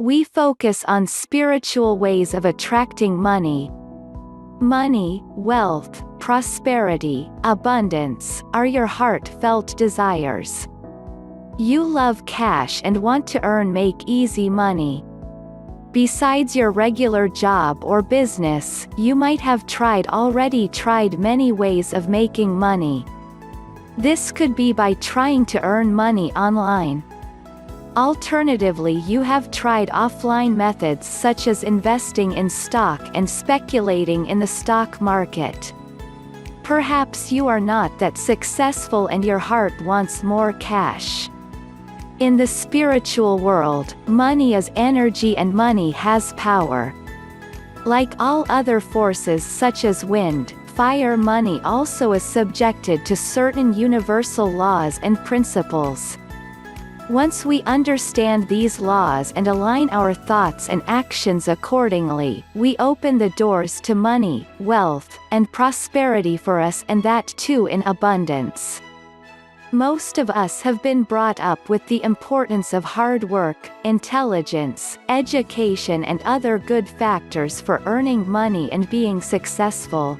We focus on spiritual ways of attracting money. Money, wealth, prosperity, abundance, are your heartfelt desires. You love cash and want to make easy money. Besides your regular job or business, you might have already tried many ways of making money. This could be by trying to earn money online. Alternatively, you have tried offline methods such as investing in stock and speculating in the stock market. Perhaps you are not that successful and your heart wants more cash. In the spiritual world, money is energy and money has power. Like all other forces such as wind, fire, money also is subjected to certain universal laws and principles. Once we understand these laws and align our thoughts and actions accordingly, we open the doors to money, wealth, and prosperity for us, and that too in abundance. Most of us have been brought up with the importance of hard work, intelligence, education and other good factors for earning money and being successful.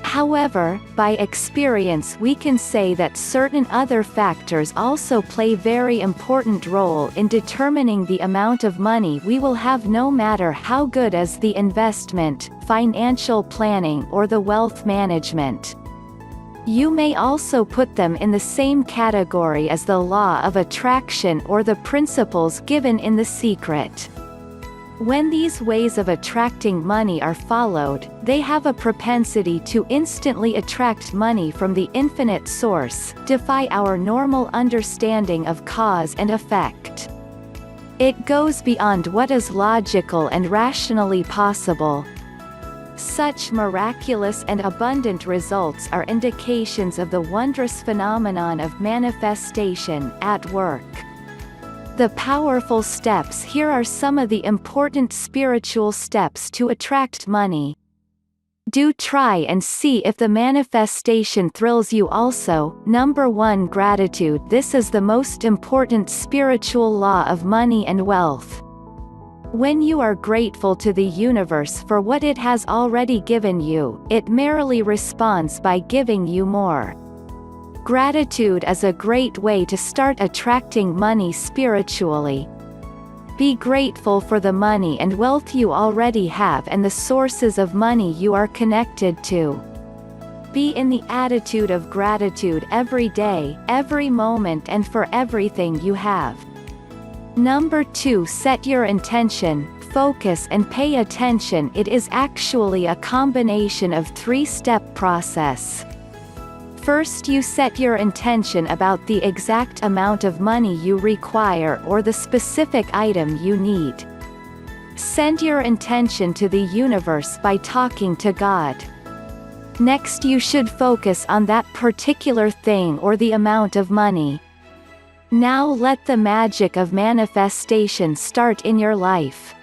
However, by experience we can say that certain other factors also play very important role in determining the amount of money we will have, no matter how good as the investment, financial planning or the wealth management. You may also put them in the same category as the law of attraction or the principles given in The Secret. When these ways of attracting money are followed, they have a propensity to instantly attract money from the infinite source, defy our normal understanding of cause and effect. It goes beyond what is logical and rationally possible. Such miraculous and abundant results are indications of the wondrous phenomenon of manifestation at work. The powerful steps here are some of the important spiritual steps to attract money. Do try and see if the manifestation thrills you also. Number 1, gratitude. This is the most important spiritual law of money and wealth. When you are grateful to the universe for what it has already given you, it merrily responds by giving you more. Gratitude is a great way to start attracting money spiritually. Be grateful for the money and wealth you already have and the sources of money you are connected to. Be in the attitude of gratitude every day, every moment and for everything you have. Number 2, set your intention, focus and pay attention. It is actually a combination of 3-step process. First, you set your intention about the exact amount of money you require or the specific item you need. Send your intention to the universe by talking to God. Next, you should focus on that particular thing or the amount of money. Now let the magic of manifestation start in your life.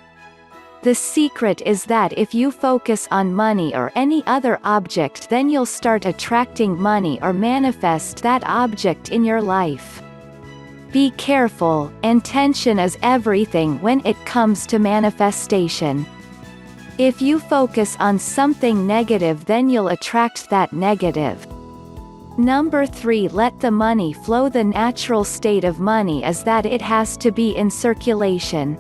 The secret is that if you focus on money or any other object, then you'll start attracting money or manifest that object in your life. Be careful, intention is everything when it comes to manifestation. If you focus on something negative, then you'll attract that negative. Number 3, let the money flow. The natural state of money is that it has to be in circulation.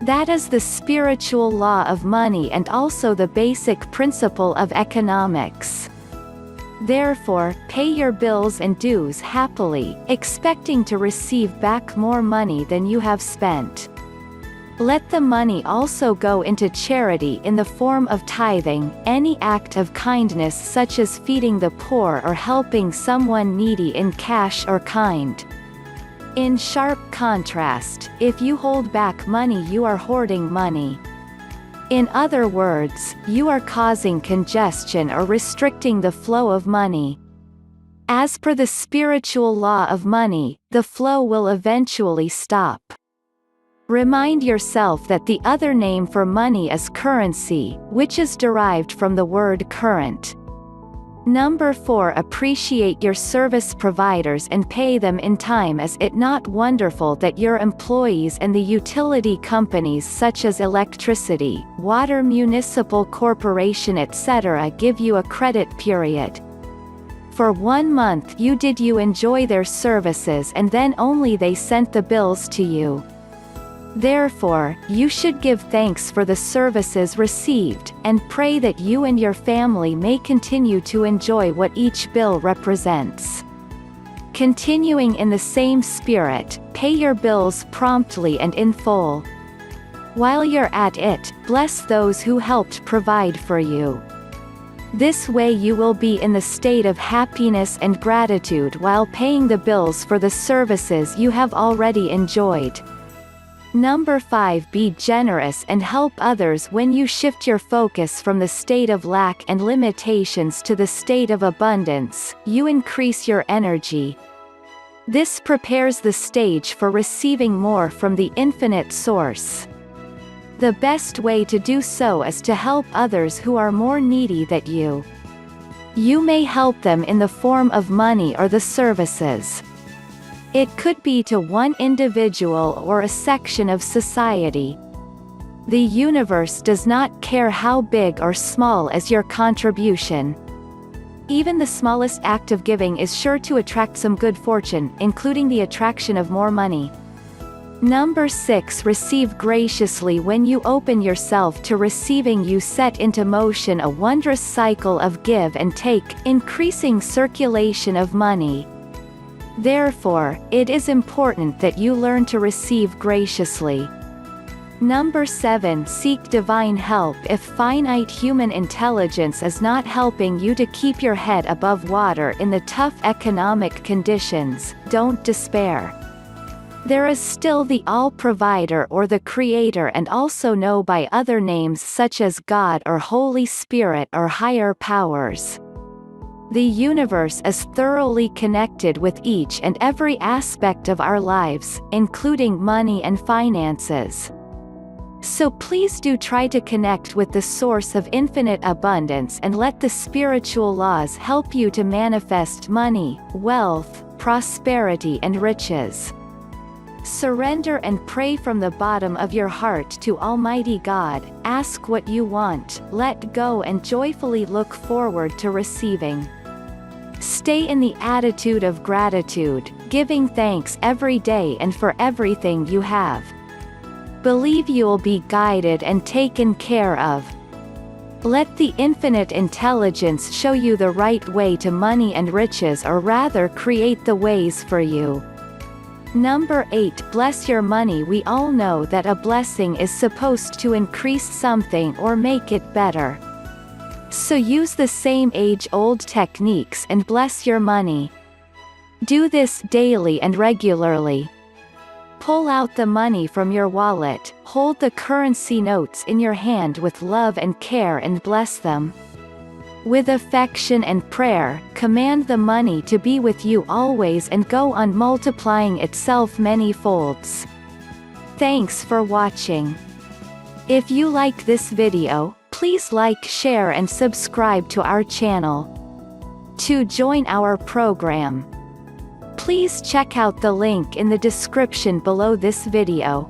That is the spiritual law of money and also the basic principle of economics. Therefore, pay your bills and dues happily, expecting to receive back more money than you have spent. Let the money also go into charity in the form of tithing, any act of kindness such as feeding the poor or helping someone needy in cash or kind. In sharp contrast, if you hold back money, you are hoarding money. In other words, you are causing congestion or restricting the flow of money. As per the spiritual law of money, the flow will eventually stop. Remind yourself that the other name for money is currency, which is derived from the word current. Number 4. Appreciate your service providers and pay them in time. Is it not wonderful that your employees and the utility companies such as electricity, water, municipal corporation etc. give you a credit period? For 1 month you enjoy their services and then only they sent the bills to you. Therefore, you should give thanks for the services received, and pray that you and your family may continue to enjoy what each bill represents. Continuing in the same spirit, pay your bills promptly and in full. While you're at it, bless those who helped provide for you. This way you will be in the state of happiness and gratitude while paying the bills for the services you have already enjoyed. Number 5. Be generous and help others. When you shift your focus from the state of lack and limitations to the state of abundance, you increase your energy. This prepares the stage for receiving more from the infinite source. The best way to do so is to help others who are more needy than you. You may help them in the form of money or the services. It could be to one individual or a section of society. The universe does not care how big or small is your contribution. Even the smallest act of giving is sure to attract some good fortune, including the attraction of more money. Number 6. Receive graciously. When you open yourself to receiving, you set into motion a wondrous cycle of give and take, increasing circulation of money. Therefore, it is important that you learn to receive graciously. Number 7. Seek divine help. If finite human intelligence is not helping you to keep your head above water in the tough economic conditions, don't despair. There is still the All-Provider or the Creator, and also known by other names such as God or Holy Spirit or higher powers. The universe is thoroughly connected with each and every aspect of our lives, including money and finances. So please do try to connect with the source of infinite abundance and let the spiritual laws help you to manifest money, wealth, prosperity and riches. Surrender and pray from the bottom of your heart to Almighty God, ask what you want, let go and joyfully look forward to receiving. Stay in the attitude of gratitude, giving thanks every day and for everything you have. Believe you'll be guided and taken care of. Let the infinite intelligence show you the right way to money and riches, or rather create the ways for you. Number 8. Bless your money. We all know that a blessing is supposed to increase something or make it better. So use the same age-old techniques and bless your money. Do this daily and regularly. Pull out the money from your wallet, hold the currency notes in your hand with love and care and bless them. With affection and prayer, command the money to be with you always and go on multiplying itself many folds. Thanks for watching. If you like this video, please like, share and subscribe to our channel. To join our program, please check out the link in the description below this video.